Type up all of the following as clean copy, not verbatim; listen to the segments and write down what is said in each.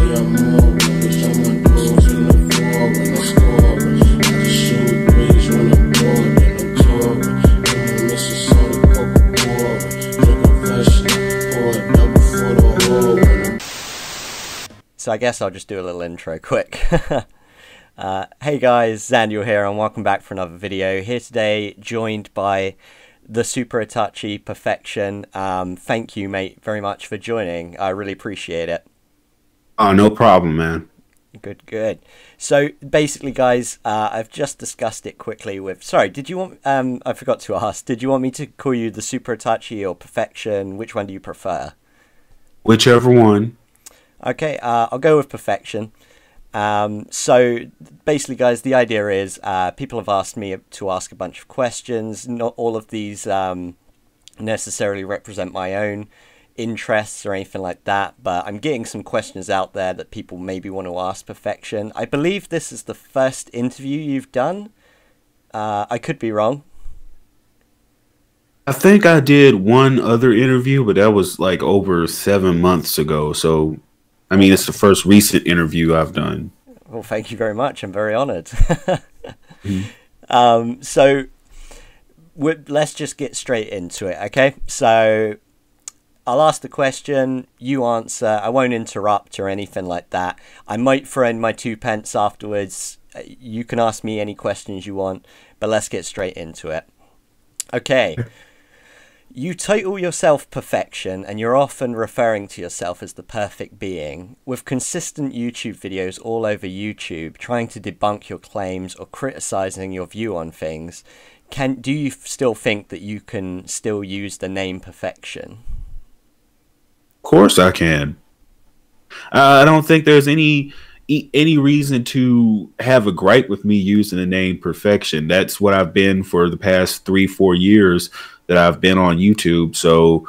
So I guess I'll just do a little intro quick. Hey guys, Xandiel here and welcome back for another video. Here today, joined by the Super Itachi Perfection. Thank you, mate, very much for joining. I really appreciate it. Oh, no problem, man. Good, good. So basically, guys, I've just discussed it quickly with... Sorry, did you want... I forgot to ask. Did you want me to call you the Super Itachi or Perfection? Which one do you prefer? Whichever one. Okay, I'll go with Perfection. So basically, guys, the idea is people have asked me to ask a bunch of questions. Not all of these necessarily represent my own interests or anything like that, but I'm getting some questions out there that people maybe want to ask Perfection. I believe this is the first interview you've done. I could be wrong. I think I did one other interview, but that was like over 7 months ago. So, I mean, it's the first recent interview I've done. Well, thank you very much. I'm very honored. Mm-hmm. So let's just get straight into it, okay? So I'll ask the question, you answer. I won't interrupt or anything like that. I might throw in my 2 pence afterwards. You can ask me any questions you want, but let's get straight into it. Okay. You title yourself Perfection, and you're often referring to yourself as the perfect being. With consistent YouTube videos all over YouTube, trying to debunk your claims or criticizing your view on things, do you still think that you can still use the name Perfection? Of course I can. I don't think there's any reason to have a gripe with me using the name Perfection. That's what I've been for the past 3-4 years that I've been on YouTube. So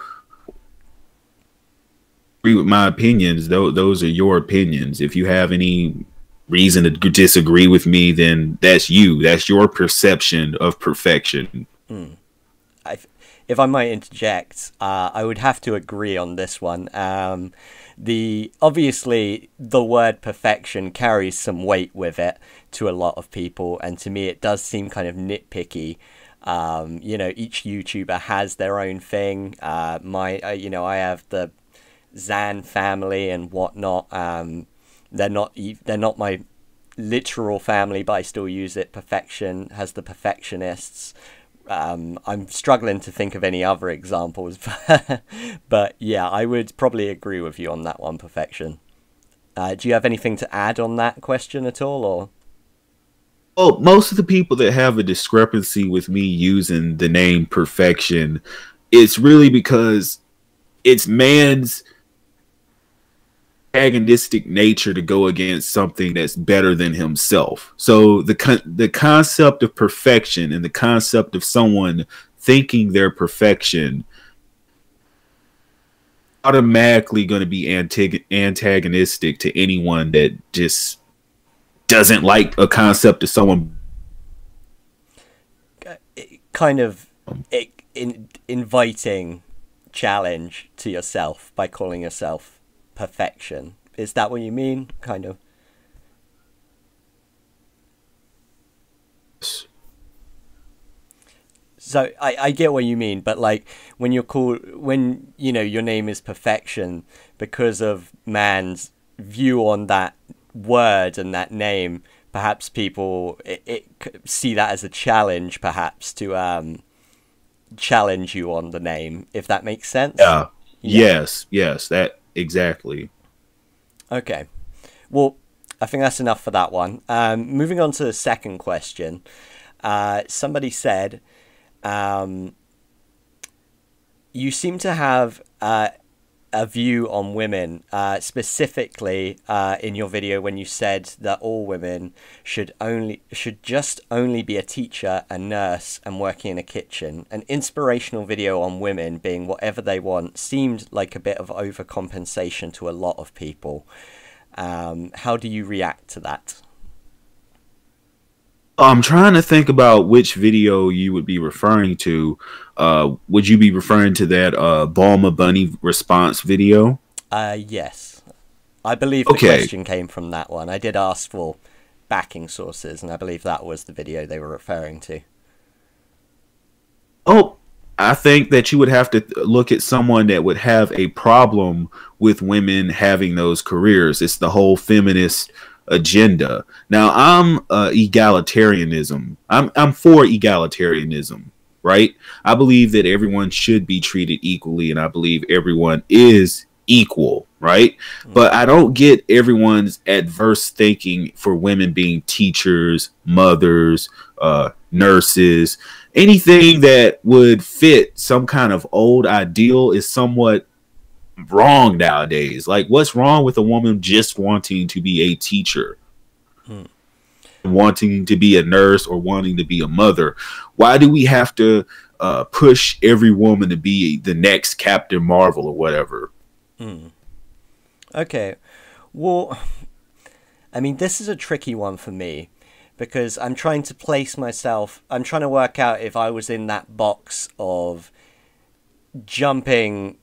agree with my opinions. Those are your opinions. If you have any reason to disagree with me, then that's you. That's your perception of perfection. If I might interject, I would have to agree on this one. Obviously the word perfection carries some weight with it to a lot of people, and to me it does seem kind of nitpicky. You know, each YouTuber has their own thing. You know, I have the Zan family and whatnot. They're not my literal family, but I still use it. Perfection has the perfectionists. I'm struggling to think of any other examples, but yeah, I would probably agree with you on that one, Perfection. Do you have anything to add on that question at all, or? Well, most of the people that have a discrepancy with me using the name Perfection, it's really because it's man's antagonistic nature to go against something that's better than himself. So the concept of perfection and the concept of someone thinking they're perfection automatically going to be antagonistic to anyone that just doesn't like a concept of someone. Kind of inviting challenge to yourself by calling yourself Perfection. Is that what you mean? Kind of. So I get what you mean, but like when you know your name is Perfection, because of man's view on that word and that name, perhaps people see that as a challenge, perhaps to challenge you on the name, if that makes sense. Yeah. Yes, that exactly. Okay, well, I think that's enough for that one. Moving on to the second question. Somebody said, you seem to have a view on women, specifically in your video when you said that all women should just only be a teacher, a nurse, and working in a kitchen. An inspirational video on women being whatever they want seemed like a bit of overcompensation to a lot of people. How do you react to that? I'm trying to think about which video you would be referring to. Would you be referring to that Balma Bunny response video? Yes. I believe the Okay. question came from that one. I did ask for backing sources, and I believe that was the video they were referring to. Oh, I think that you would have to look at someone that would have a problem with women having those careers. It's the whole feminist agenda. Now, I'm egalitarianism. I'm for egalitarianism, right? I believe that everyone should be treated equally, and I believe everyone is equal, right? But I don't get everyone's adverse thinking for women being teachers, mothers, nurses. Anything that would fit some kind of old ideal is somewhat wrong nowadays. Like, what's wrong with a woman just wanting to be a teacher, wanting to be a nurse, or wanting to be a mother? Why do we have to push every woman to be the next Captain Marvel or whatever? Okay, well, I mean, this is a tricky one for me because I'm trying to place myself, I'm trying to work out if I was in that box of jumping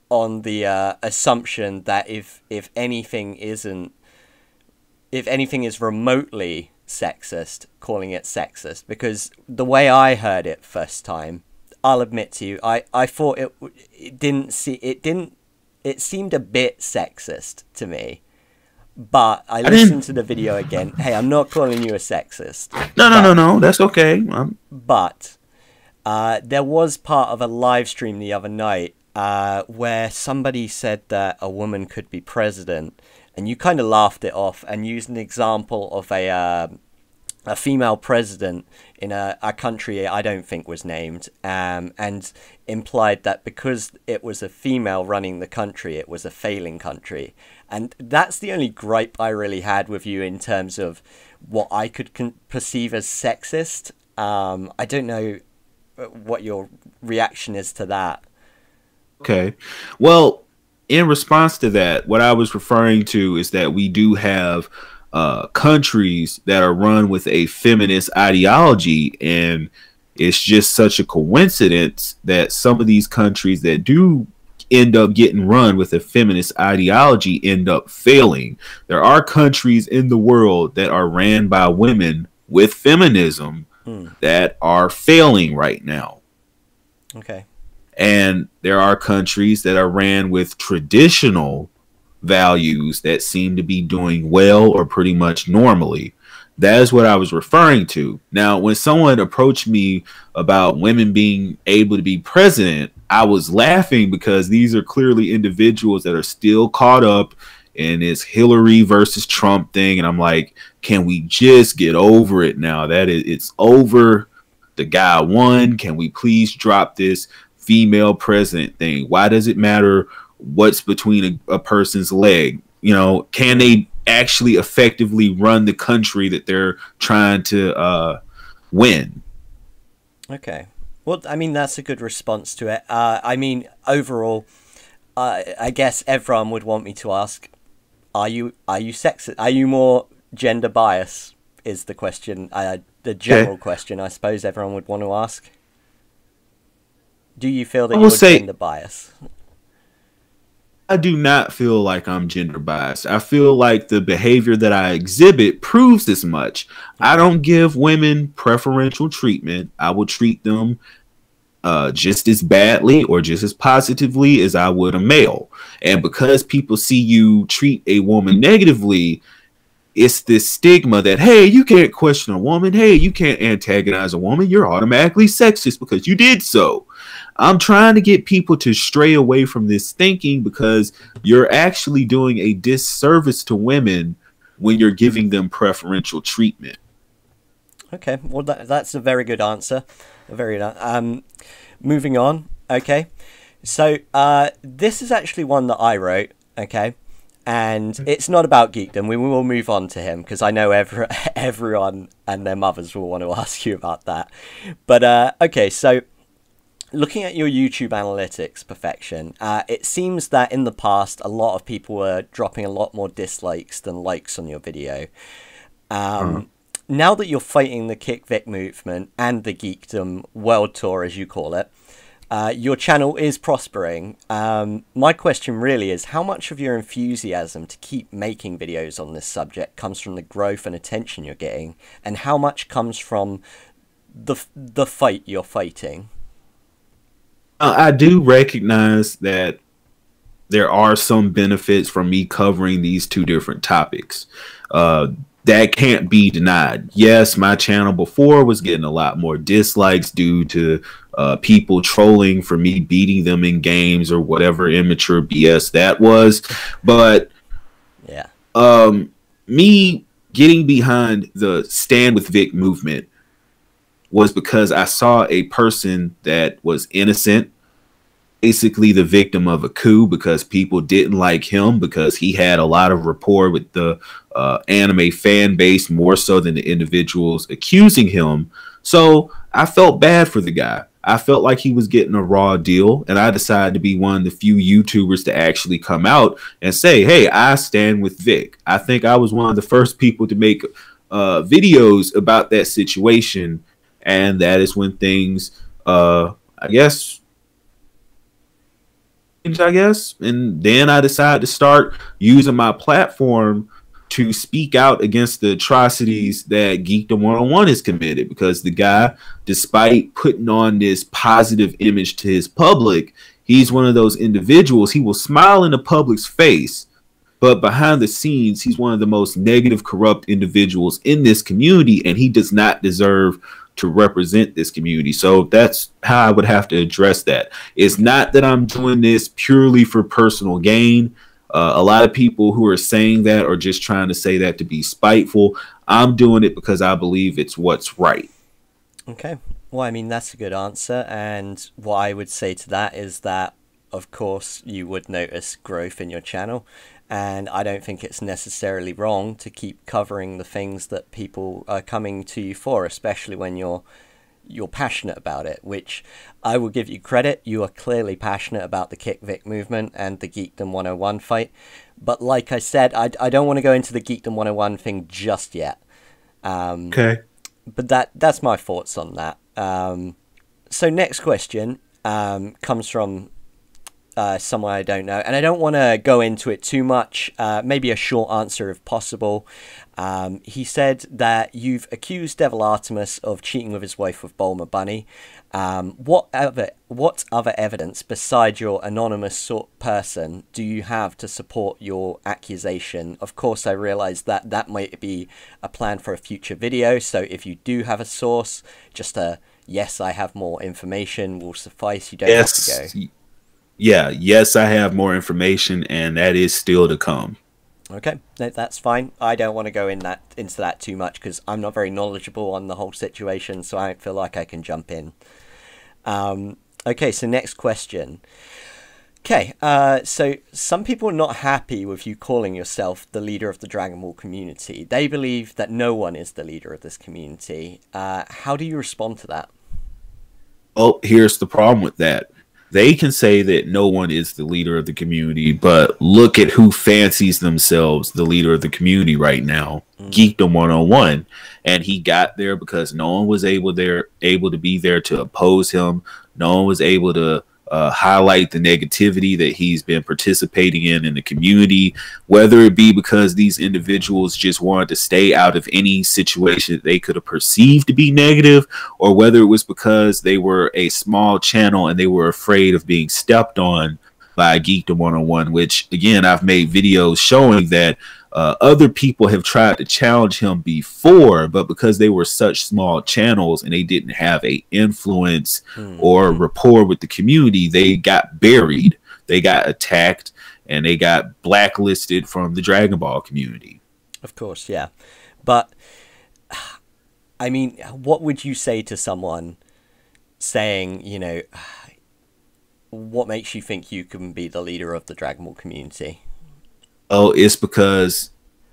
on the assumption that if anything is remotely sexist, calling it sexist, because the way I heard it first time, I'll admit to you, I thought it seemed a bit sexist to me. But I listened to the video again. Hey, I'm not calling you a sexist. No. That's okay. But there was part of a live stream the other night where somebody said that a woman could be president, and you kind of laughed it off and used an example of a female president in a country I don't think was named, and implied that because it was a female running the country, it was a failing country. And that's the only gripe I really had with you in terms of what I could perceive as sexist. I don't know what your reaction is to that. Okay. Well, in response to that, what I was referring to is that we do have countries that are run with a feminist ideology, and it's just such a coincidence that some of these countries that do end up getting run with a feminist ideology end up failing. There are countries in the world that are ran by women with feminism that are failing right now. Okay. And there are countries that are ran with traditional values that seem to be doing well or pretty much normally. That is what I was referring to. Now, when someone approached me about women being able to be president, I was laughing because these are clearly individuals that are still caught up in this Hillary versus Trump thing. And I'm like, can we just get over it now? It's over. The guy won. Can we please drop this female president thing? Why does it matter what's between a person's leg? You know, can they actually effectively run the country that they're trying to win? Okay. Well, I mean, that's a good response to it. I mean, overall, I guess everyone would want me to ask, are you sexist? Are you more gender biased? Is the question, the general question I suppose everyone would want to ask. Do you feel that you're gender biased? I do not feel like I'm gender biased. I feel like the behavior that I exhibit proves as much. I don't give women preferential treatment. I will treat them just as badly or just as positively as I would a male. And because people see you treat a woman negatively, it's this stigma that, hey, you can't question a woman. Hey, you can't antagonize a woman. You're automatically sexist because you did so. I'm trying to get people to stray away from this thinking because you're actually doing a disservice to women when you're giving them preferential treatment. Okay, well, that's a very good answer. Moving on. Okay, so this is actually one that I wrote. Okay. And it's not about Geekdom. We will move on to him because I know everyone and their mothers will want to ask you about that. But okay, so looking at your YouTube analytics, Perfection, it seems that in the past a lot of people were dropping a lot more dislikes than likes on your video. Now that you're fighting the Kick Vic movement and the Geekdom World Tour, as you call it, Your channel is prospering. My question really is, how much of your enthusiasm to keep making videos on this subject comes from the growth and attention you're getting, and how much comes from the fight you're fighting? I do recognize that there are some benefits from me covering these two different topics. That can't be denied. Yes, my channel before was getting a lot more dislikes due to people trolling for me beating them in games or whatever immature BS that was. But yeah, me getting behind the Stand with Vic movement was because I saw a person that was innocent, basically the victim of a coup, because people didn't like him because he had a lot of rapport with the anime fan base, more so than the individuals accusing him. So I felt bad for the guy. I felt like he was getting a raw deal, and I decided to be one of the few YouTubers to actually come out and say, hey, I stand with Vic. I think I was one of the first people to make videos about that situation, and that is when things, I guess, and then I decided to start using my platform to speak out against the atrocities that Geekdom 101 has committed, because the guy, despite putting on this positive image to his public, he's one of those individuals. He will smile in the public's face, but behind the scenes, he's one of the most negative, corrupt individuals in this community, and he does not deserve to represent this community. So that's how I would have to address that. It's not that I'm doing this purely for personal gain. A lot of people who are saying that are just trying to say that to be spiteful. I'm doing it because I believe it's what's right. Okay. Well, I mean, that's a good answer. And what I would say to that is that, of course, you would notice growth in your channel. And I don't think it's necessarily wrong to keep covering the things that people are coming to you for, especially when you're passionate about it, which I will give you credit. You are clearly passionate about the Kick Vic movement and the Geekdom 101 fight. But like I said, I don't want to go into the Geekdom 101 thing just yet. Okay. But that's my thoughts on that. So next question comes from someone I don't know, and I don't want to go into it too much. Maybe a short answer if possible. He said that you've accused Devil Artemis of cheating with his wife with Bulma Bunny. What other evidence besides your anonymous person do you have to support your accusation? Of course, I realize that that might be a plan for a future video, so if you do have a source, just a yes, I have more information will suffice. You don't have to go. Yeah, yes, I have more information, and that is still to come. Okay, no, that's fine. I don't want to go into that too much because I'm not very knowledgeable on the whole situation, so I don't feel like I can jump in. Okay, so next question. Okay, so some people are not happy with you calling yourself the leader of the Dragon Ball community. They believe that no one is the leader of this community. How do you respond to that? Oh, here's the problem with that. They can say that no one is the leader of the community, but look at who fancies themselves the leader of the community right now. Geekdom 101. And he got there because no one was able to be there to oppose him. No one was able to highlight the negativity that he's been participating in the community, whether it be because these individuals just wanted to stay out of any situation that they could have perceived to be negative, or whether it was because they were a small channel and they were afraid of being stepped on by Geekdom 101, which again, I've made videos showing that other people have tried to challenge him before, but because they were such small channels and they didn't have a influence or rapport with the community, they got buried, they got attacked, and they got blacklisted from the Dragon Ball community. Of course, yeah. But, I mean, what would you say to someone saying, you know, what makes you think you can be the leader of the Dragon Ball community? Oh, it's because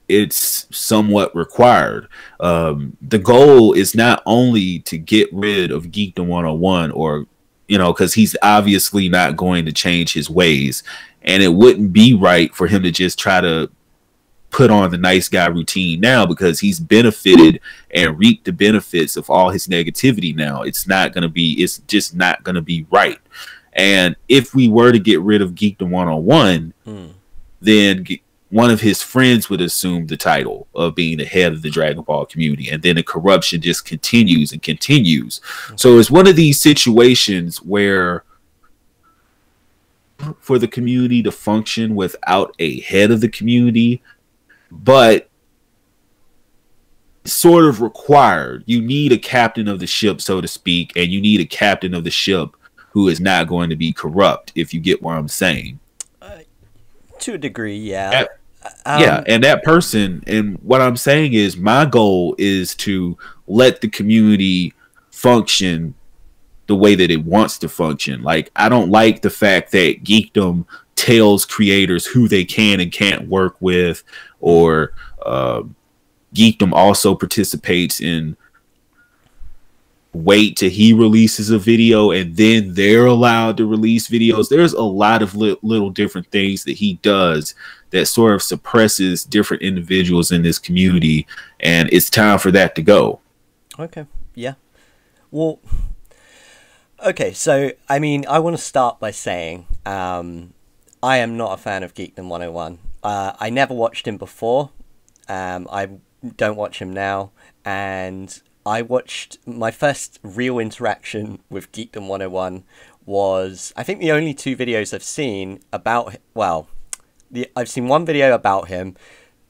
it's somewhat required. The goal is not only to get rid of Geekdom 101, or, you know, because he's obviously not going to change his ways, and it wouldn't be right for him to just try to put on the nice guy routine now because he's benefited and reaped the benefits of all his negativity now. It's just not going to be right. And if we were to get rid of Geekdom 101, then one of his friends would assume the title of being the head of the Dragon Ball community. And then the corruption just continues and continues. So it's one of these situations where for the community to function without a head of the community, but sort of required. You need a captain of the ship, so to speak, and you need a captain of the ship who is not going to be corrupt, if you get what I'm saying. To a degree, yeah. Yeah, and that person, and what I'm saying is my goal is to let the community function the way that it wants to function. Like, I don't like the fact that Geekdom tells creators who they can and can't work with, or Geekdom also participates in wait till he releases a video and then they're allowed to release videos. There's a lot of little different things that he does that sort of suppresses different individuals in this community, and it's time for that to go. Okay, yeah. Well, okay, so, I mean, I want to start by saying I am not a fan of Geekdom 101. I never watched him before. I don't watch him now, and I watched my first real interaction with Geekdom 101 was, I think the only two videos I've seen about, well, I've seen one video about him.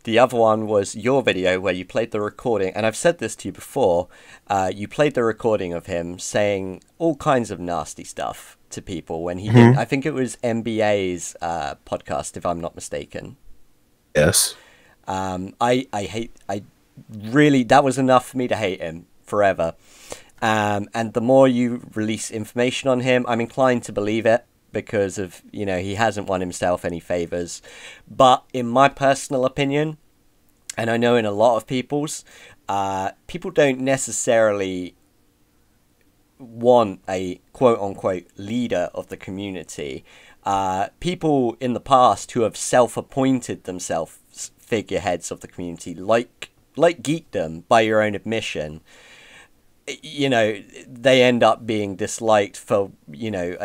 The other one was your video where you played the recording, and I've said this to you before, you played the recording of him saying all kinds of nasty stuff to people when he did, I think it was MBA's podcast, if I'm not mistaken. Yes. I really, that was enough for me to hate him forever. And the more you release information on him, I'm inclined to believe it, because of, you know, he hasn't won himself any favors. But in my personal opinion, and I know in a lot of people's, people don't necessarily want a quote-unquote leader of the community. People in the past who have self-appointed themselves figureheads of the community, like Geekdom, by your own admission, you know, they end up being disliked for, you know,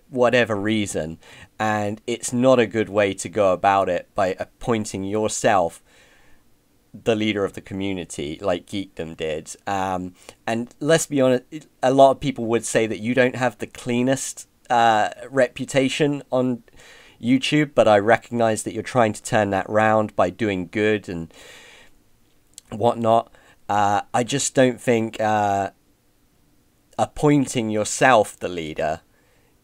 whatever reason, and it's not a good way to go about it, by appointing yourself the leader of the community like Geekdom did. And let's be honest, a lot of people would say that you don't have the cleanest reputation on YouTube, but I recognize that you're trying to turn that round by doing good and whatnot. I just don't think appointing yourself the leader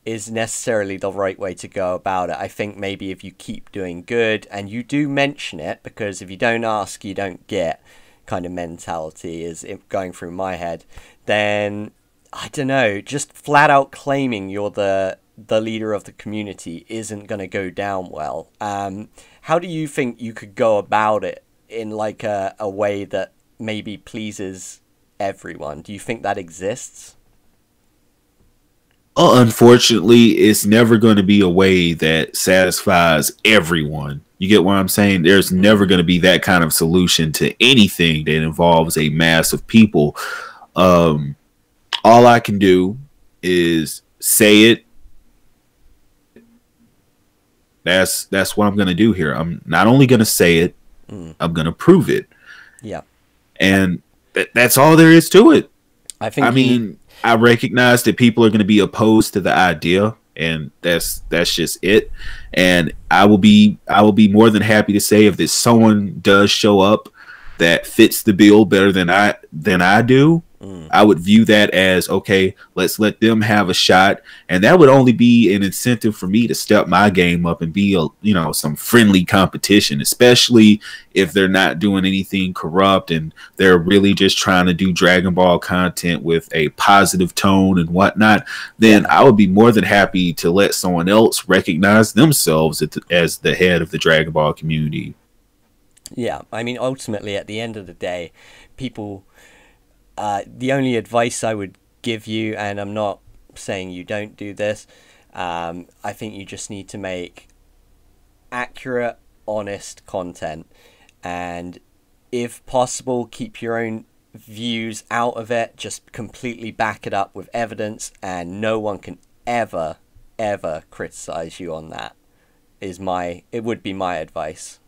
is necessarily the right way to go about it. I think maybe if you keep doing good and you do mention it, because if you don't ask, you don't get kind of mentality is going through my head, then I don't know, just flat out claiming you're the leader of the community isn't going to go down well. How do you think you could go about it in like a way that maybe pleases everyone? Do you think that exists? Unfortunately, it's never going to be a way that satisfies everyone. You get what I'm saying? There's never going to be that kind of solution to anything that involves a mass of people. All I can do is say it. That's what I'm going to do here. I'm not only going to say it, I'm going to prove it. Yeah. And that's all there is to it. I mean, I recognize that people are going to be opposed to the idea, and that's just it. And I will be more than happy to say if someone does show up that fits the bill better than I do, I would view that as, okay, let's let them have a shot. And that would only be an incentive for me to step my game up and be some friendly competition, especially if they're not doing anything corrupt and they're really just trying to do Dragon Ball content with a positive tone and whatnot. Then I would be more than happy to let someone else recognize themselves as the head of the Dragon Ball community. Yeah, I mean, ultimately, at the end of the day, people, the only advice I would give you, and I'm not saying you don't do this, I think you just need to make accurate honest content, and if possible, keep your own views out of it. Just completely back it up with evidence, and no one can ever criticize you on that. It would be my advice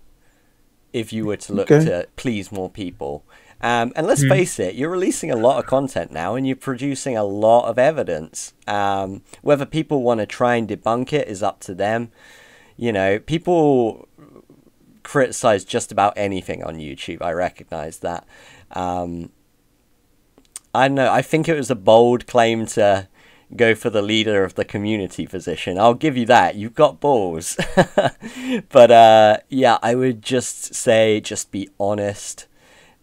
if you were to look to please more people. And let's face it, you're releasing a lot of content now, and you're producing a lot of evidence. Whether people want to try and debunk it is up to them. You know, people criticize just about anything on YouTube. I recognize that. I don't know. I think it was a bold claim to go for the leader of the community position. I'll give you that. You've got balls. But yeah, I would just say, just be honest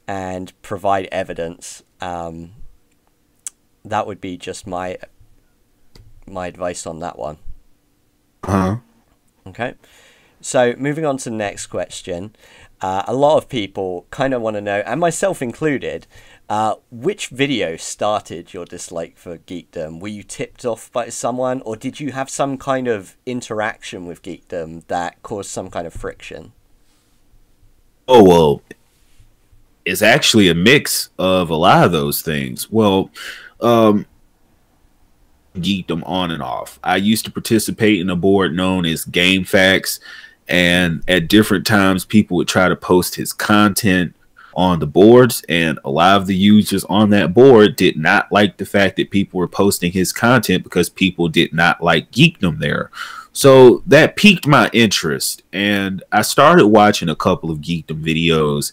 and provide evidence. That would be just my advice on that one. Okay, so moving on to the next question. A lot of people kind of want to know, and myself included, which video started your dislike for Geekdom? Were you tipped off by someone, or did you have some kind of interaction with Geekdom that caused some kind of friction? Oh, well, it's actually a mix of a lot of those things. Well, Geekdom on and off. I used to participate in a board known as Game Facts, and at different times people would try to post his content on the boards, and a lot of the users on that board did not like the fact that people were posting his content because people did not like Geekdom there. So that piqued my interest, and I started watching a couple of Geekdom videos.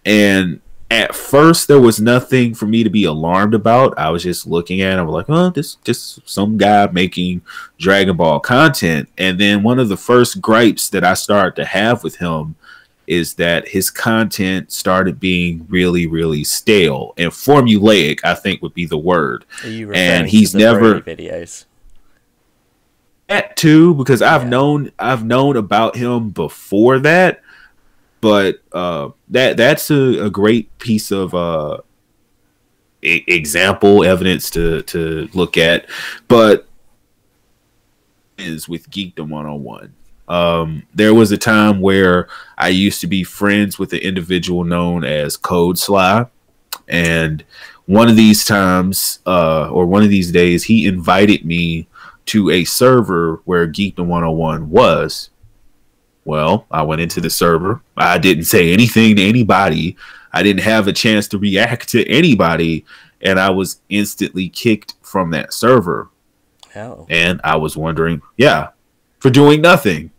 And at first, there was nothing for me to be alarmed about. I was just looking at it. I was like, oh, this just some guy making Dragon Ball content. And then one of the first gripes that I started to have with him is that his content started being really stale and formulaic, I think would be the word. Are you and referring he's to the never Brody videos? That too, because I've known about him before that. But that's a great piece of example evidence to look at. But is with Geekdom 101. There was a time where I used to be friends with an individual known as Code Sly, and one of these times, or one of these days, he invited me to a server where Geekdom 101 was. Well, I went into the server. I didn't say anything to anybody. I didn't have a chance to react to anybody, and I was instantly kicked from that server. Oh. And I was wondering, for doing nothing.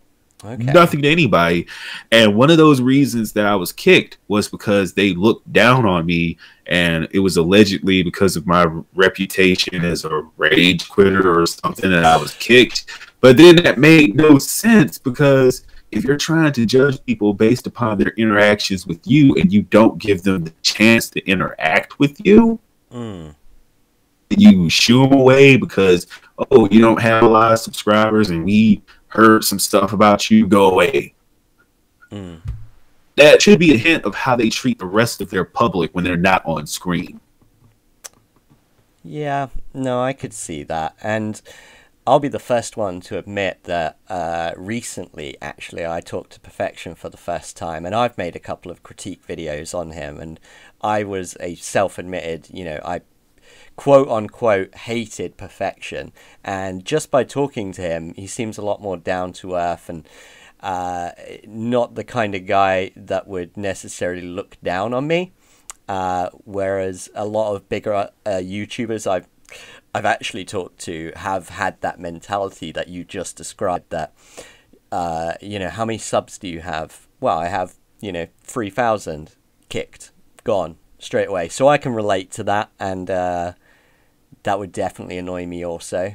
Okay. Nothing to anybody. And one of those reasons that I was kicked was because they looked down on me, and it was allegedly because of my reputation as a rage quitter or something that I was kicked. But then that made no sense, because if you're trying to judge people based upon their interactions with you and you don't give them the chance to interact with you, you shoo them away because, oh, you don't have a lot of subscribers and we heard some stuff about you, go away. That should be a hint of how they treat the rest of their public when they're not on screen. Yeah, no, I could see that. And I'll be the first one to admit that recently, actually, I talked to Perfection for the first time, and I've made a couple of critique videos on him, and I was a self-admitted, I quote-unquote hated Perfection, and just by talking to him, he seems a lot more down-to-earth and not the kind of guy that would necessarily look down on me, whereas a lot of bigger YouTubers I've actually talked to have had that mentality that you just described, that, how many subs do you have? Well, I have, 3,000, kicked, gone, straight away. So I can relate to that, and that would definitely annoy me also.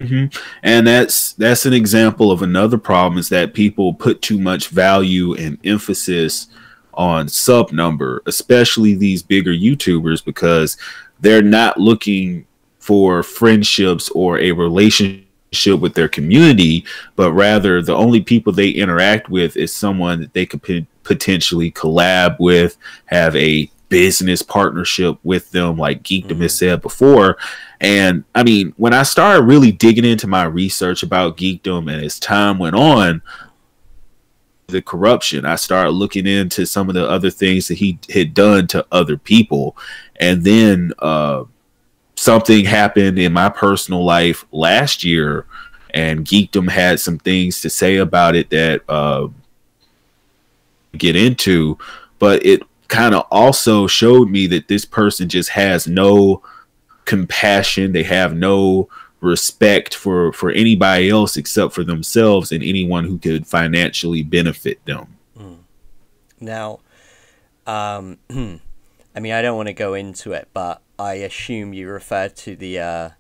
And that's an example of another problem, is that people put too much value and emphasis on sub number, especially these bigger YouTubers, because they're not looking for friendships or a relationship with their community, but rather the only people they interact with is someone that they could potentially collab with, have a business partnership with them, like Geekdom has said before. And I mean, when I started really digging into my research about Geekdom, and as time went on, the corruption. I started looking into some of the other things that he had done to other people. And then something happened in my personal life last year, and Geekdom had some things to say about it that get into, but it kind of also showed me that this person just has no compassion. They have no respect for anybody else except for themselves and anyone who could financially benefit them. Now, I mean, I don't want to go into it, but I assume you refer to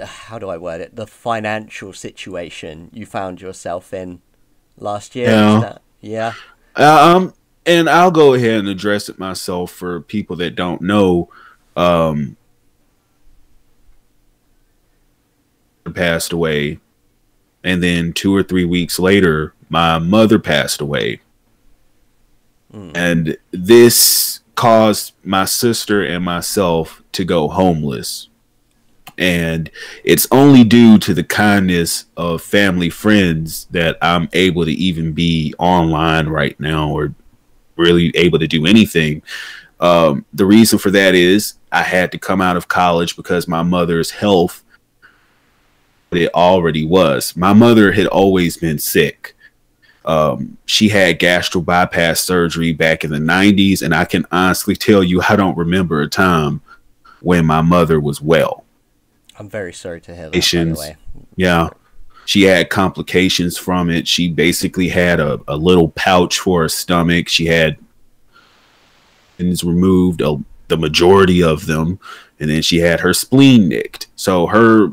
how do I word it? The financial situation you found yourself in last year. Yeah. Yeah. And I'll go ahead and address it myself for people that don't know. Passed away, and then 2 or 3 weeks later, my mother passed away. And this caused my sister and myself to go homeless. And it's only due to the kindness of family friends that I'm able to even be online right now or really able to do anything. The reason for that is I had to come out of college because my mother's health, it already was. My mother had always been sick. She had gastro bypass surgery back in the 90s, and I can honestly tell you I don't remember a time when my mother was well. I'm very sorry to hear that, by the way. Yeah. She had complications from it. She basically had a little pouch for her stomach. She had things removed, the majority of them, and then she had her spleen nicked. So her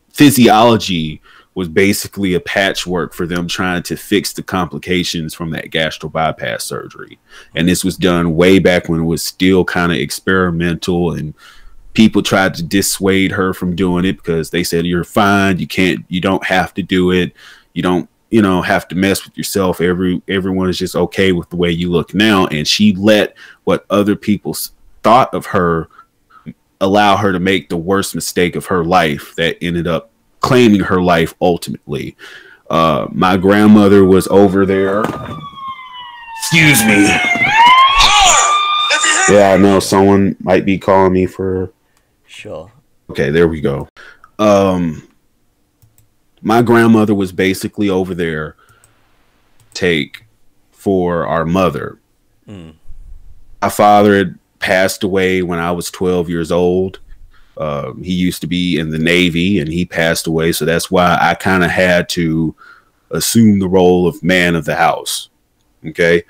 physiology was basically a patchwork for them trying to fix the complications from that gastro bypass surgery. And this was done way back when it was still kind of experimental, and people tried to dissuade her from doing it because they said, you're fine. You don't have to do it. You don't, have to mess with yourself. Everyone is just okay with the way you look now. And she let what other people thought of her allow her to make the worst mistake of her life that ended up claiming her life ultimately. My grandmother was over there. Excuse me. Yeah, I know someone might be calling me for... Sure. Okay, there we go. My grandmother was basically over there take for our mother. My father had passed away when I was 12 years old. He used to be in the Navy, and he passed away. So that's why I kind of had to assume the role of man of the house. Okay.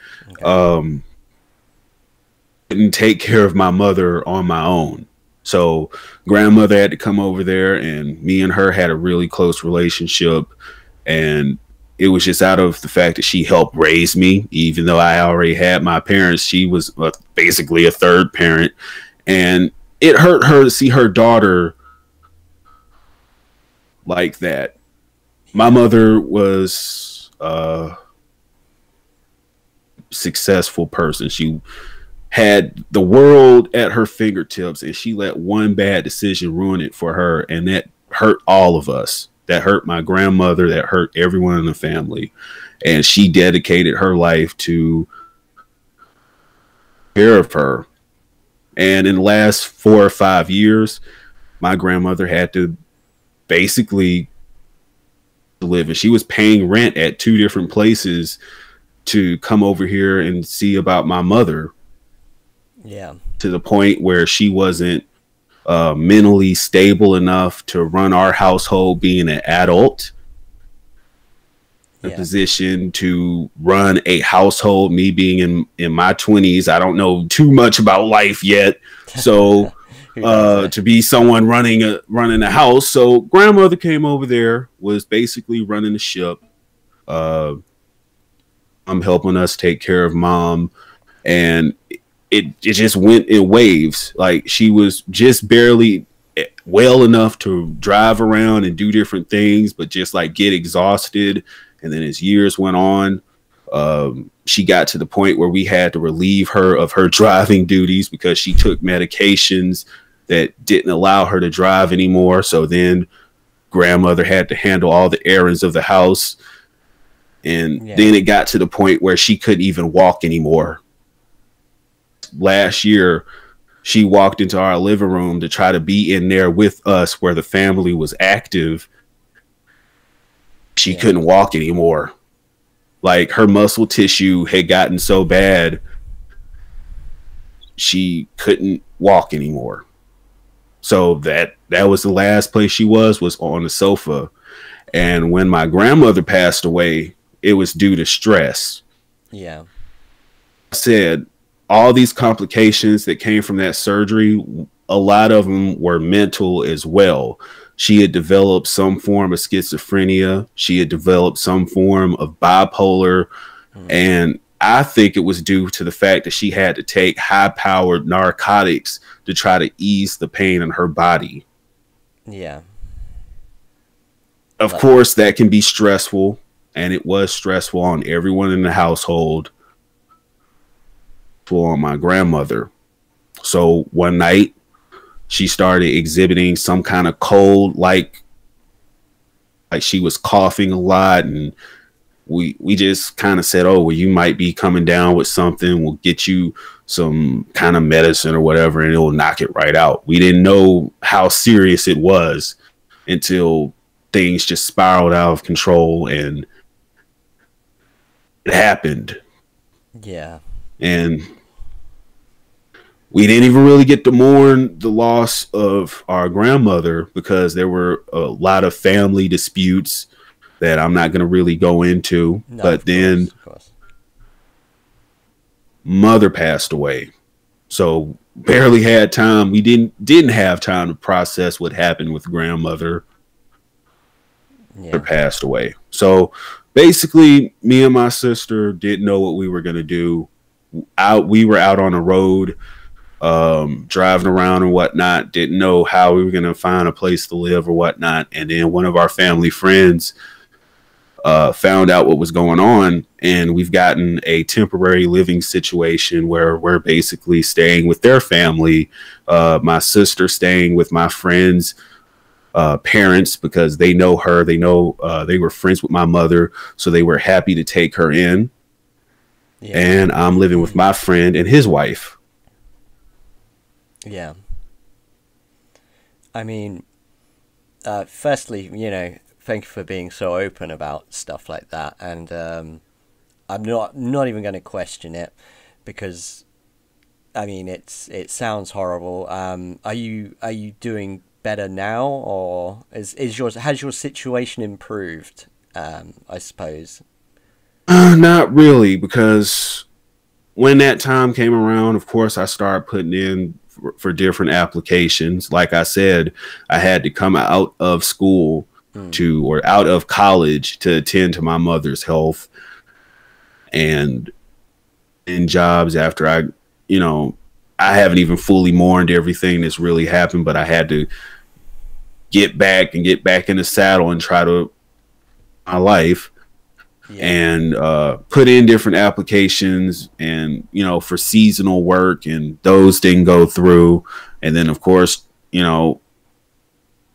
Didn't take care of my mother on my own. So grandmother had to come over there, and me and her had a really close relationship. And it was just out of the fact that she helped raise me, even though I already had my parents. She was basically a third parent, and it hurt her to see her daughter like that. My mother was a successful person. She had the world at her fingertips, and she let one bad decision ruin it for her, and that hurt all of us. That hurt my grandmother. That hurt everyone in the family. And she dedicated her life to take care of her. And in the last 4 or 5 years, my grandmother had to basically live, and she was paying rent at 2 different places to come over here and see about my mother. Yeah. To the point where she wasn't mentally stable enough to run our household, being an adult. A position to run a household, me being in my 20s. I don't know too much about life yet, so to be someone running a house. So grandmother came over there, was basically running the ship. I'm helping us take care of mom, and it just went in waves. Like, she was just barely well enough to drive around and do different things, but just like get exhausted. And then as years went on, she got to the point where we had to relieve her of her driving duties because she took medications that didn't allow her to drive anymore. So then grandmother had to handle all the errands of the house. And then it got to the point where she couldn't even walk anymore. Last year, she walked into our living room to try to be in there with us where the family was active. She couldn't walk anymore. Like, her muscle tissue had gotten so bad, she couldn't walk anymore. So that was the last place she was on the sofa. And when my grandmother passed away, it was due to stress. Yeah. I said, all these complications that came from that surgery, a lot of them were mental as well. She had developed some form of schizophrenia. She had developed some form of bipolar. And I think it was due to the fact that she had to take high-powered narcotics to try to ease the pain in her body. Yeah. Of course, that can be stressful, and it was stressful on everyone in the household, on my grandmother. So one night, she started exhibiting some kind of cold, like she was coughing a lot, and we just kind of said, oh, well, you might be coming down with something. We'll get you some kind of medicine or whatever, and it'll knock it right out. We didn't know how serious it was until things just spiraled out of control, and it happened. Yeah. And we didn't even really get to mourn the loss of our grandmother because there were a lot of family disputes that I'm not going to really go into. No, but then mother passed away. So barely had time. We didn't have time to process what happened with grandmother. Yeah. Passed away. So basically, me and my sister didn't know what we were going to do. We were out on the road, driving around and whatnot, didn't know how we were going to find a place to live or whatnot. And then one of our family friends found out what was going on, and we've gotten a temporary living situation where we're basically staying with their family. My sister staying with my friends' parents because they know her. They know they were friends with my mother, so they were happy to take her in. Yeah. And I'm living with my friend and his wife. Yeah. I mean, firstly, you know, thank you for being so open about stuff like that, and I'm not even going to question it because, I mean, it sounds horrible. Are you doing better now, or has your situation improved? I suppose. Not really, because when that time came around, of course, I started putting in for different applications. Like I said, I had to come out of school or out of college to attend to my mother's health, and in jobs after I haven't even fully mourned everything that's really happened, but I had to get back in the saddle and try to my life. Yeah. And put in different applications and, for seasonal work, and those didn't go through. And then, of course,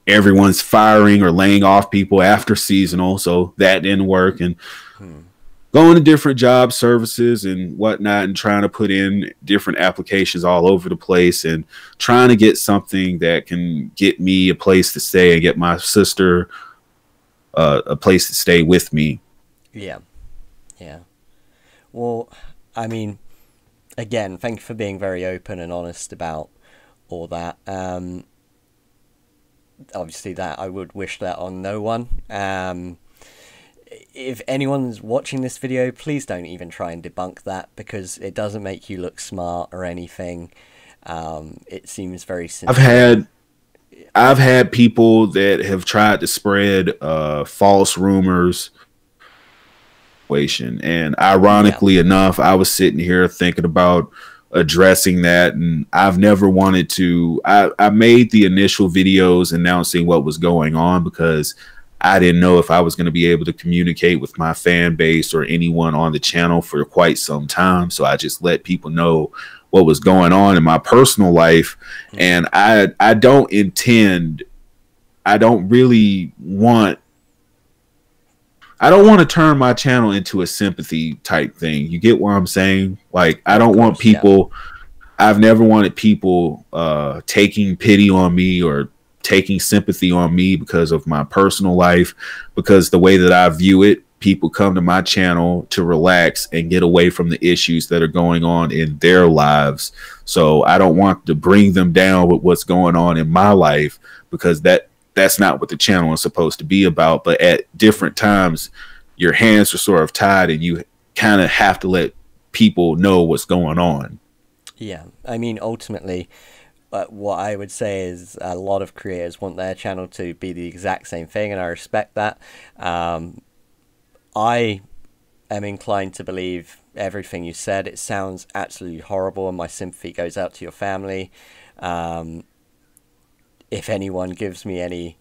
everyone's firing or laying off people after seasonal, so that didn't work. And going to different job services and whatnot and trying to put in different applications all over the place and trying to get something that can get me a place to stay and get my sister a place to stay with me. Yeah. Yeah. Well, I mean, again, thank you for being very open and honest about all that. Obviously, that I would wish that on no one. If anyone's watching this video, please don't even try and debunk that, because it doesn't make you look smart or anything. It seems very simple. I've had people that have tried to spread false rumors. And ironically enough, I was sitting here thinking about addressing that, and I've never wanted to. I made the initial videos announcing what was going on because I didn't know if I was going to be able to communicate with my fan base or anyone on the channel for quite some time. So I just let people know what was going on in my personal life. And I don't intend I don't really want I don't want to turn my channel into a sympathy type thing. You get what I'm saying? Like, I don't want people, I've never wanted people taking pity on me or taking sympathy on me because of my personal life, because the way that I view it, people come to my channel to relax and get away from the issues that are going on in their lives. So I don't want to bring them down with what's going on in my life, because that's not what the channel is supposed to be about. But at different times, your hands are sort of tied and you kind of have to let people know what's going on. Yeah, I mean, ultimately, what I would say is a lot of creators want their channel to be the exact same thing, and I respect that. I am inclined to believe everything you said. It sounds absolutely horrible, and my sympathy goes out to your family. If anyone gives me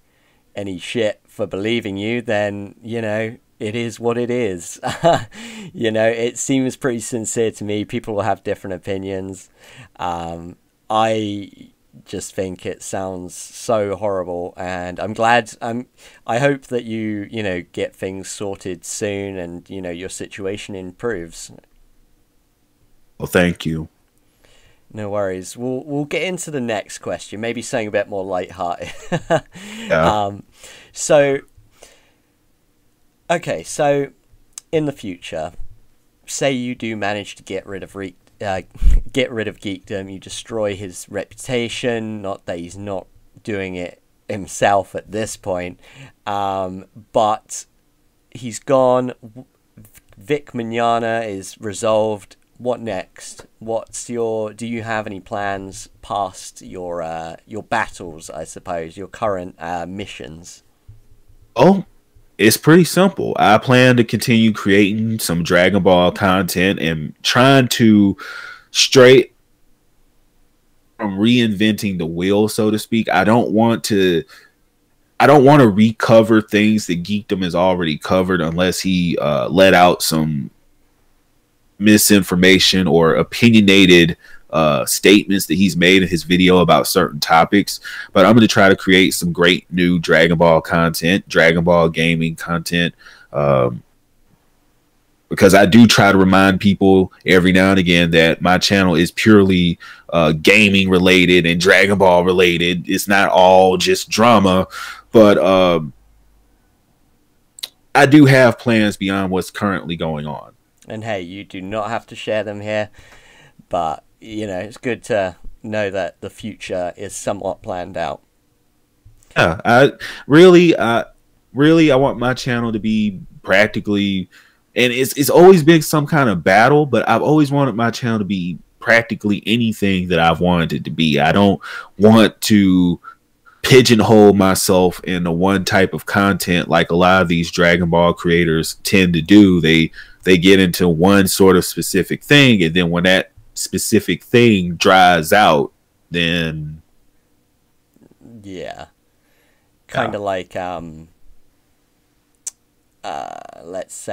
any shit for believing you, then, you know, it is what it is. You know, it seems pretty sincere to me. People will have different opinions. I just think it sounds so horrible, and I'm glad. I hope that you know, get things sorted soon, and, you know, your situation improves. Well, thank you. No worries. We'll get into the next question. Maybe something a bit more lighthearted. Yeah. So, okay. So, in the future, say you do manage to get rid of Geekdom, you destroy his reputation. Not that he's not doing it himself at this point, but he's gone. Vic Mignogna is resolved. What next? Do you have any plans past your battles, I suppose, your current missions? Oh, it's pretty simple. I plan to continue creating some Dragon Ball content and trying to straight from reinventing the wheel, so to speak. I don't want to recover things that Geekdom has already covered, unless he let out some misinformation or opinionated statements that he's made in his video about certain topics. But I'm going to try to create some great new Dragon Ball content, Dragon Ball gaming content, because I do try to remind people every now and again that my channel is purely gaming related and Dragon Ball related. It's not all just drama, but I do have plans beyond what's currently going on. And hey, you do not have to share them here, but, you know, it's good to know that the future is somewhat planned out. Yeah, I really want my channel to be practically, and it's always been some kind of battle, but I've always wanted my channel to be practically anything that I've wanted it to be. I don't want to pigeonhole myself in the one type of content like a lot of these Dragon Ball creators tend to do. They get into one sort of specific thing, and then when that specific thing dries out, then yeah, kind of like let's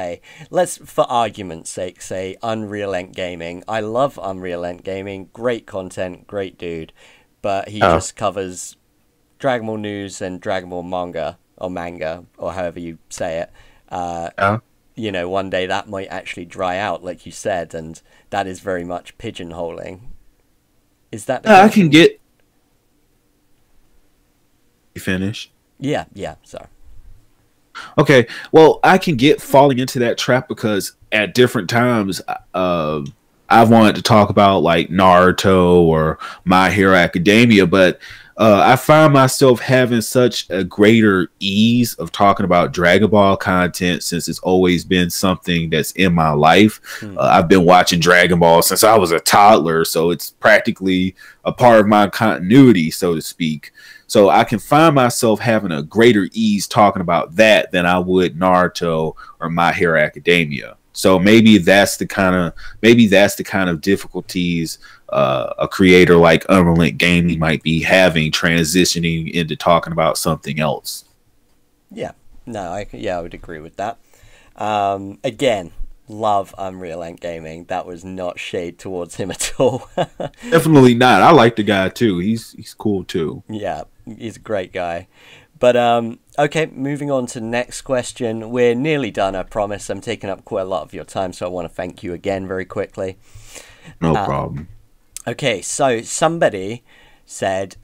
for argument's sake say Unreal Gaming. I love Unreal Gaming, great content, great dude, but he just covers Dragon Ball news and Dragon Ball manga or however you say it. You know, one day that might actually dry out, like you said, and that is very much pigeonholing. Is that? I can get. You finish? Yeah. Sorry. Okay. Well, I can get falling into that trap because at different times, I've wanted to talk about like Naruto or My Hero Academia, but I find myself having such a greater ease of talking about Dragon Ball content since it's always been something that's in my life. I've been watching Dragon Ball since I was a toddler, so it's practically a part of my continuity, so to speak. So I can find myself having a greater ease talking about that than I would Naruto or My Hero Academia. So maybe that's the kind of difficulties a creator like Unreal Gaming might be having transitioning into talking about something else. Yeah, no, I would agree with that. Again, love Unreal Ant Gaming. That was not shade towards him at all. Definitely not. I like the guy too. He's cool too. Yeah, he's a great guy. But okay, moving on to the next question. We're nearly done, I promise. I'm taking up quite a lot of your time, so I want to thank you again very quickly. No problem. Okay, so somebody said,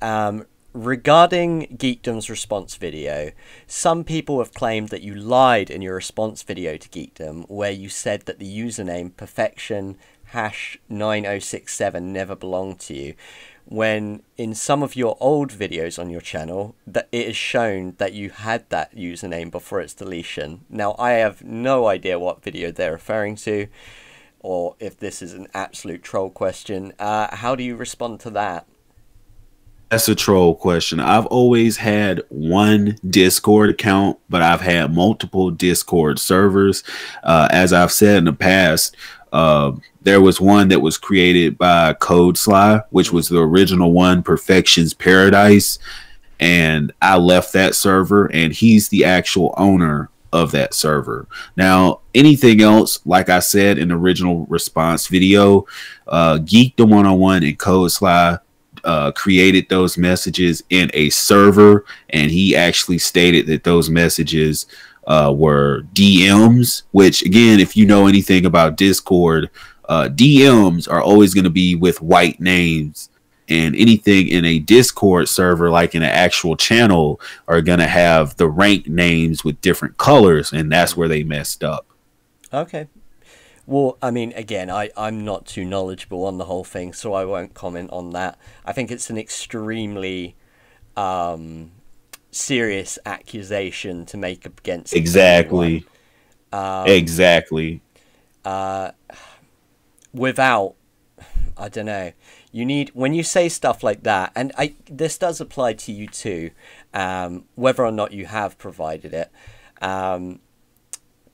regarding Geekdom's response video, some people have claimed that you lied in your response video to Geekdom, where you said that the username perfection #9067 never belonged to you, when in some of your old videos on your channel that it is shown that you had that username before its deletion. Now, I have no idea what video they're referring to, or if this is an absolute troll question. How do you respond to that? That's a troll question. I've always had one Discord account, but I've had multiple Discord servers. As I've said in the past, there was one that was created by CodeSly, which was the original one, Perfection's Paradise. And I left that server, and he's the actual owner of that server. Now, anything else, like I said in the original response video, Geekdom 101 and CodeSly created those messages in a server, and he actually stated that those messages were DMs, which again, if you know anything about Discord, DMs are always going to be with white names, and anything in a Discord server, like in an actual channel, are going to have the rank names with different colors, and that's where they messed up. Okay. Well, I mean, again, I'm not too knowledgeable on the whole thing, so I won't comment on that. I think it's an extremely serious accusation to make against Exactly. Exactly. Without, I don't know, you need, when you say stuff like that, and this does apply to you too, whether or not you have provided it,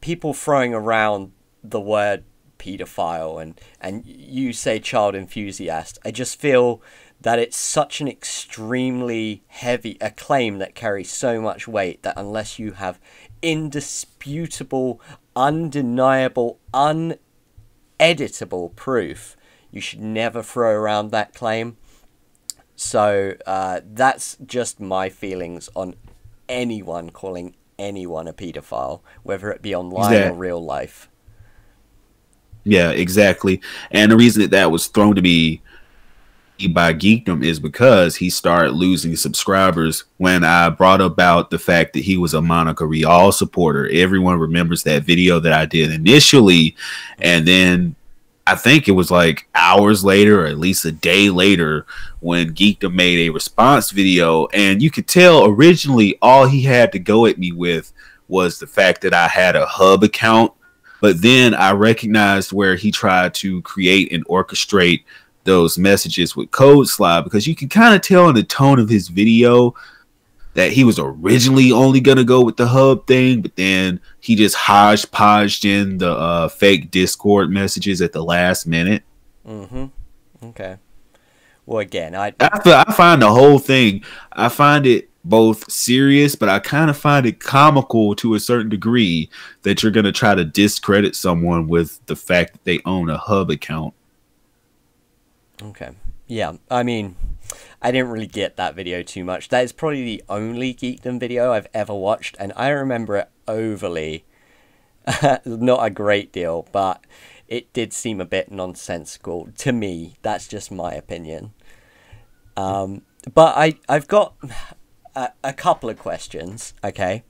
people throwing around the word pedophile and you say child enthusiast, I just feel that it's such an extremely heavy a claim that carries so much weight that unless you have indisputable, undeniable, uneditable proof, you should never throw around that claim. So that's just my feelings on anyone calling anyone a pedophile, whether it be online or real life. Yeah, exactly. And the reason that was thrown to me by Geekdom is because he started losing subscribers when I brought about the fact that he was a Monica Rial supporter. Everyone remembers that video that I did initially, and then I think it was like hours later, or at least a day later, when Geekdom made a response video, and you could tell originally all he had to go at me with was the fact that I had a hub account. But then I recognized where he tried to create and orchestrate those messages with CodeSly, because you can kind of tell in the tone of his video that he was originally only going to go with the hub thing, but then he just hodgepodged in the fake Discord messages at the last minute. Okay. Well, again, I find the whole thing, I find it both serious, but I kind of find it comical to a certain degree that you're going to try to discredit someone with the fact that they own a hub account. Okay. Yeah, I mean, I didn't really get that video too much. That is probably the only Geekdom video I've ever watched, and I remember it overly. Not a great deal, but it did seem a bit nonsensical to me. That's just my opinion. But I've got a couple of questions, okay?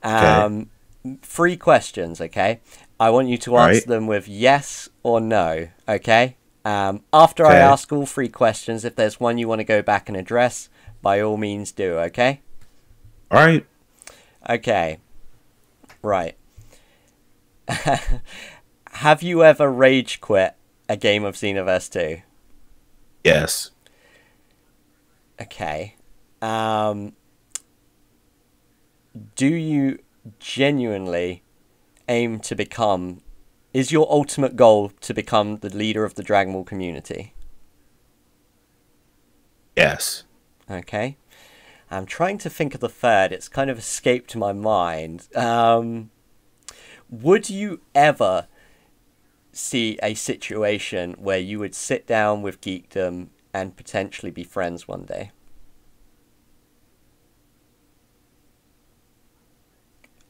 3 questions, okay? I want you to answer them with yes or no, okay? After I ask all 3 questions, if there's one you want to go back and address, by all means do, okay? All right. Okay. Right. Have you ever rage quit a game of Xenoverse 2? Yes. Okay. Do you genuinely aim to become... Is your ultimate goal to become the leader of the Dragon Ball community? Yes. Okay. I'm trying to think of the third. It's kind of escaped my mind. Would you ever see a situation where you would sit down with Geekdom and potentially be friends one day?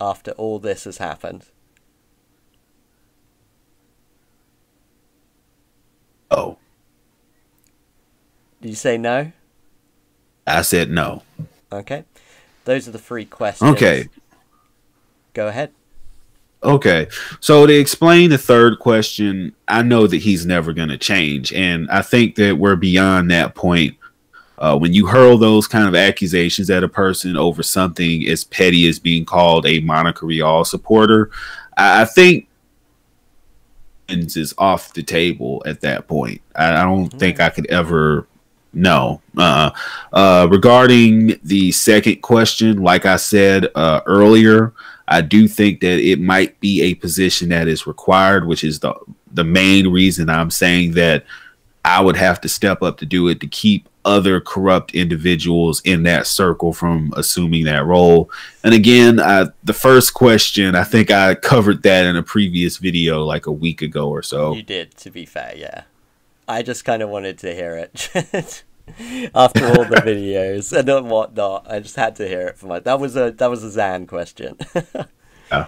After all this has happened. Oh. Did you say no? I said no. Okay. Those are the 3 questions. Okay. Go ahead. Okay. So to explain the third question, I know that he's never going to change. And I think that we're beyond that point. When you hurl those kind of accusations at a person over something as petty as being called a Monica Rial supporter, I think is off the table at that point. I don't think I could ever. No. Regarding the second question, like I said earlier, I do think that it might be a position that is required, which is the main reason I'm saying that I would have to step up to do it, to keep other corrupt individuals in that circle from assuming that role. And again, the first question, I think I covered that in a previous video like a week ago or so. You did, to be fair, yeah. I just kind of wanted to hear it. After all the videos and whatnot, I just had to hear it from that was a Zan question. Yeah.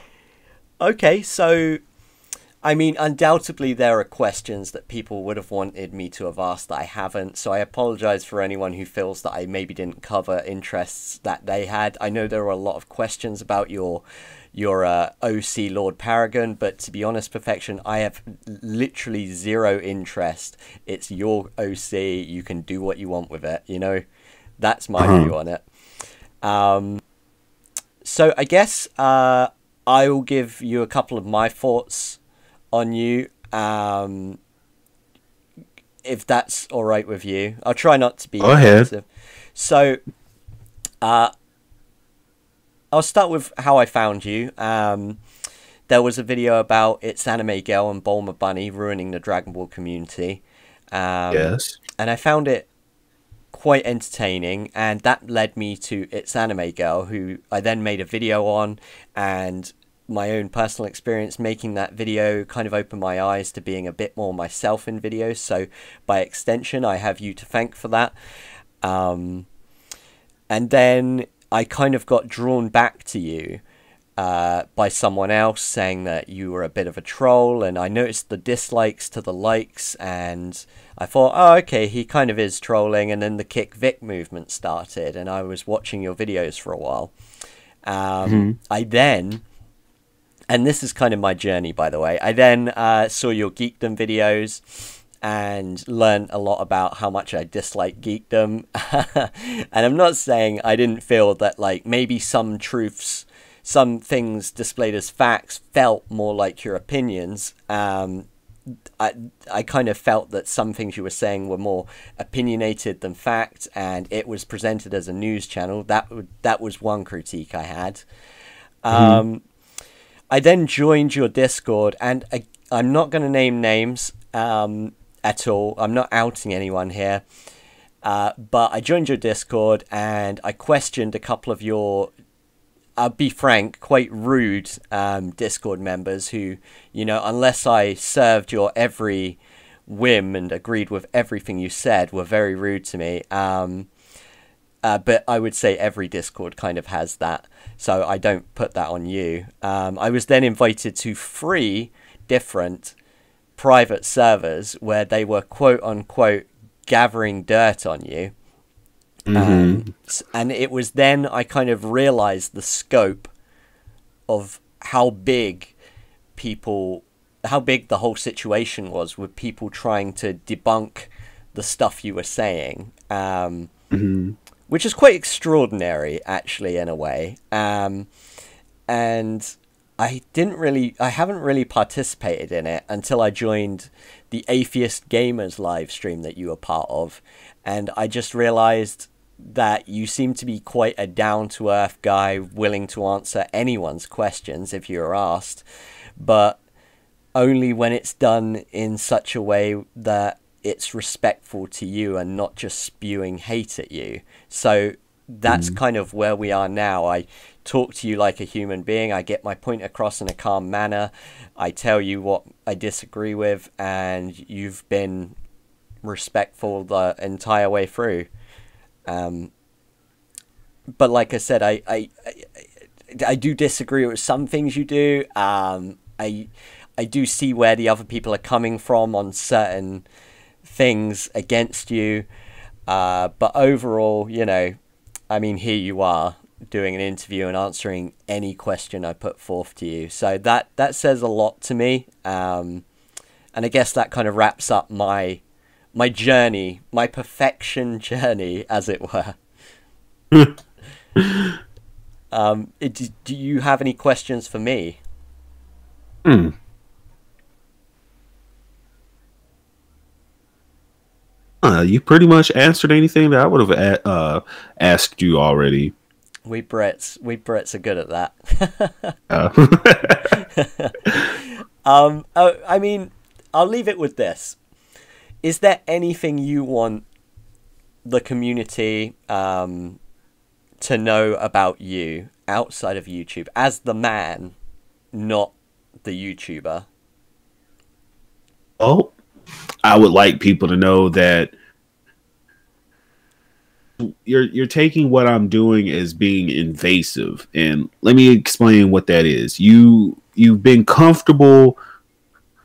Okay, so I mean, undoubtedly there are questions that people would have wanted me to have asked that I haven't, so I apologize for anyone who feels that I maybe didn't cover interests that they had. I know there were a lot of questions about your OC Lord Paragon, but to be honest, Perfection, I have literally zero interest. It's your OC. You can do what you want with it, you know? That's my view on it. So I guess I will give you a couple of my thoughts on you, if that's all right with you. I'll try not to be aggressive. So I'll start with how I found you. There was a video about It's Anime Girl and Bulma Bunny ruining the Dragon Ball community. Yes. And I found it quite entertaining, and that led me to It's Anime Girl, who I then made a video on, and my own personal experience making that video kind of opened my eyes to being a bit more myself in videos. So by extension, I have you to thank for that. And then I kind of got drawn back to you by someone else saying that you were a bit of a troll, and I noticed the dislikes to the likes, and I thought, oh, okay, he kind of is trolling. And then the Kick Vic movement started, and I was watching your videos for a while. I then, and this is kind of my journey, by the way, I then saw your Geekdom videos and learned a lot about how much I dislike Geekdom. And I'm not saying I didn't feel that, like, maybe some truths, some things displayed as facts felt more like your opinions. I kind of felt that some things you were saying were more opinionated than fact, and it was presented as a news channel. That was one critique I had. I then joined your Discord, and I'm not going to name names at all. I'm not outing anyone here. But I joined your Discord, and I questioned a couple of your, I'll be frank, quite rude Discord members who, you know, unless I served your every whim and agreed with everything you said, were very rude to me. But I would say every Discord kind of has that, so I don't put that on you. I was then invited to 3 different private servers where they were quote-unquote gathering dirt on you. And it was then I kind of realized the scope of how big the whole situation was, with people trying to debunk the stuff you were saying, which is quite extraordinary, actually, in a way. And I haven't really participated in it until I joined the Atheist Gamers live stream that you were part of, and I just realized that you seem to be quite a down-to-earth guy, willing to answer anyone's questions if you're asked, but only when it's done in such a way that it's respectful to you and not just spewing hate at you. So that's kind of where we are now. I talk to you like a human being. I get my point across in a calm manner. I tell you what I disagree with, and you've been respectful the entire way through. But like I said, I do disagree with some things you do. I do see where the other people are coming from on certain things against you. But overall, you know, I mean, here you are doing an interview and answering any question I put forth to you. So that says a lot to me. And I guess that kind of wraps up my journey, my perfection journey, as it were. Do you have any questions for me? You pretty much answered anything that I would have asked you already. We Brits are good at that. I mean, I'll leave it with this. Is there anything you want the community to know about you outside of YouTube as the man, not the YouTuber? Oh, I would like people to know that you're taking what I'm doing as being invasive, and let me explain what that is. You've been comfortable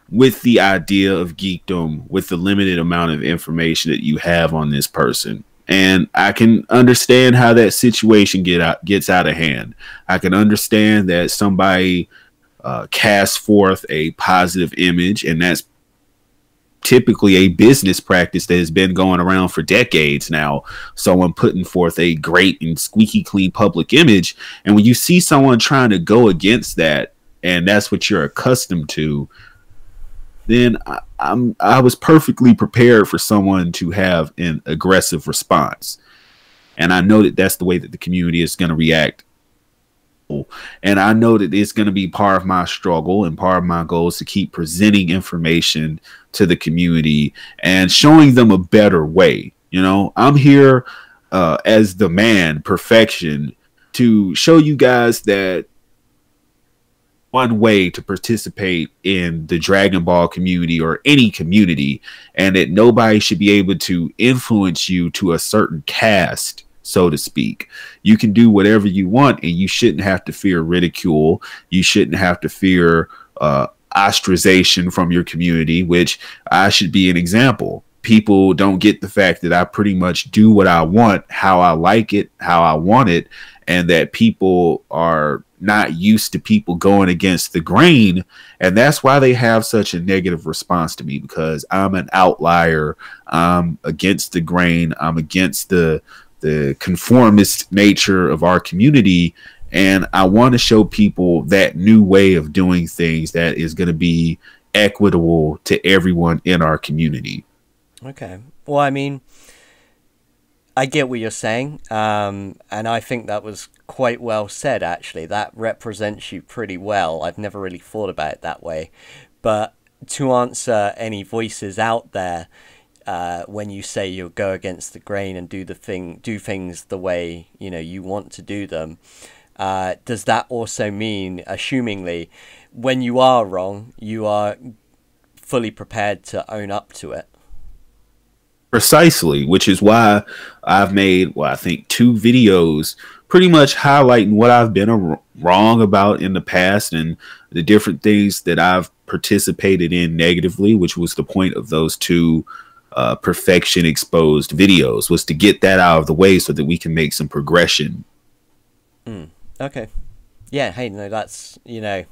with the idea of geekdom with the limited amount of information that you have on this person. And I can understand how that situation gets out of hand. I can understand that somebody casts forth a positive image, and that's typically a business practice that has been going around for decades now. Someone putting forth a great and squeaky clean public image. And when you see someone trying to go against that, and that's what you're accustomed to, then I was perfectly prepared for someone to have an aggressive response. And I know that that's the way that the community is going to react. And I know that it's going to be part of my struggle and part of my goal is to keep presenting information to the community and showing them a better way. You know, I'm here as the man, perfection, to show you guys that one way to participate in the Dragon Ball community or any community, and that nobody should be able to influence you to a certain caste, so to speak. You can do whatever you want, and you shouldn't have to fear ridicule. You shouldn't have to fear ostracization from your community, which I should be an example. People don't get the fact that I pretty much do what I want, how I like it, how I want it, and that people are not used to people going against the grain. And that's why they have such a negative response to me, because I'm an outlier. I'm against the grain. I'm against the conformist nature of our community. And I want to show people that new way of doing things that is going to be equitable to everyone in our community. Okay. Well, I mean, I get what you're saying, and I think that was quite well said, actually. That represents you pretty well. I've never really thought about it that way. But to answer any voices out there, when you say you'll go against the grain and do things the way, you know, you want to do them, does that also mean, assumingly, when you are wrong, you are fully prepared to own up to it? Precisely, which is why I've made, well, I think 2 videos pretty much highlighting what I've been wrong about in the past and the different things that I've participated in negatively, which was the point of those 2 perfection exposed videos, was to get that out of the way so that we can make some progression. Okay. Yeah, hey, no, that's, you know,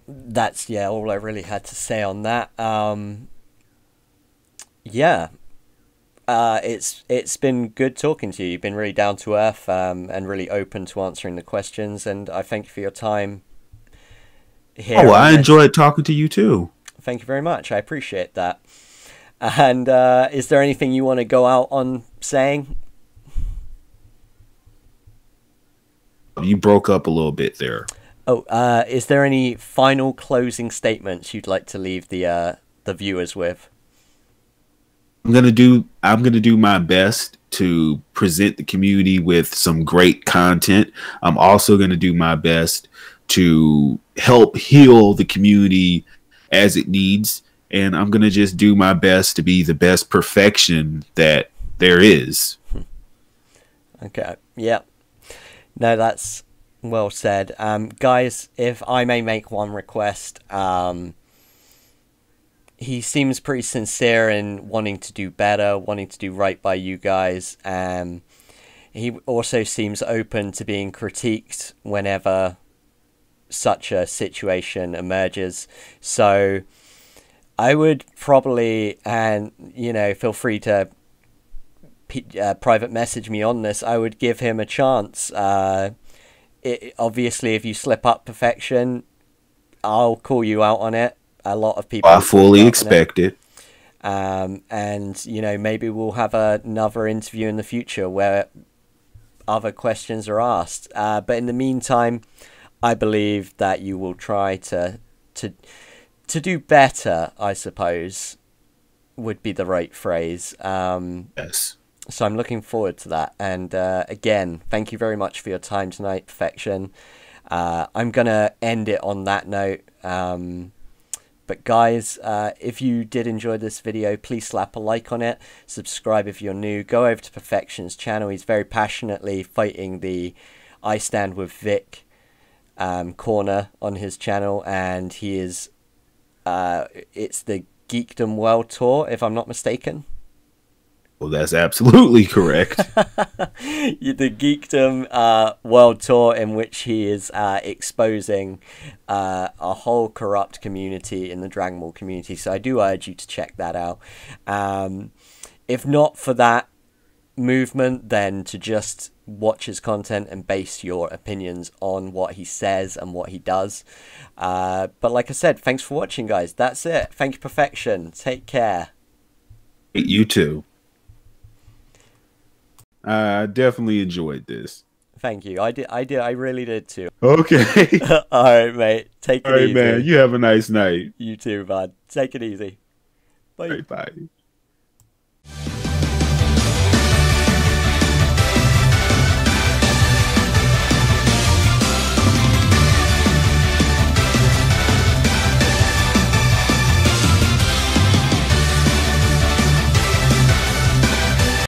that's, yeah, all I really had to say on that. Yeah, it's been good talking to you. You've been really down to earth and really open to answering the questions, and I thank you for your time here. Oh, I enjoyed talking to you too. Thank you very much. I appreciate that. And is there anything you want to go out on saying? You broke up a little bit there. Oh, is there any final closing statements you'd like to leave the viewers with? I'm gonna do my best to present the community with some great content. I'm also gonna do my best to help heal the community as it needs, and I'm gonna just do my best to be the best perfection that there is. Okay. Yeah. No, that's well said. Guys, if I may make one request, he seems pretty sincere in wanting to do better, wanting to do right by you guys. He also seems open to being critiqued whenever such a situation emerges. So I would probably, and feel free to private message me on this, I would give him a chance. Obviously, if you slip up perfection, I'll call you out on it. A lot of people I fully expect it. And maybe we'll have another interview in the future where other questions are asked. But in the meantime, I believe that you will try to do better, I suppose, would be the right phrase. Yes. So I'm looking forward to that. And again, thank you very much for your time tonight, Perfection. I'm going to end it on that note. But guys, if you did enjoy this video, please slap a like on it. Subscribe if you're new. Go over to Perfection's channel. He's very passionately fighting the I Stand With Vic corner on his channel. And he is, it's the Geekdom World Tour, if I'm not mistaken. Well, that's absolutely correct. The Geekdom World Tour, in which he is exposing a whole corrupt community in the Dragon Ball community. So I do urge you to check that out. If not for that movement, then to just watch his content and base your opinions on what he says and what he does. But like I said, thanks for watching, guys. That's it. Thank you, Perfection. Take care. You too. I definitely enjoyed this. Thank you. I did. I really did too. Okay. All right, mate. Take it easy. All right, man. You have a nice night. You too, bud. Take it easy. Bye. All right, bye.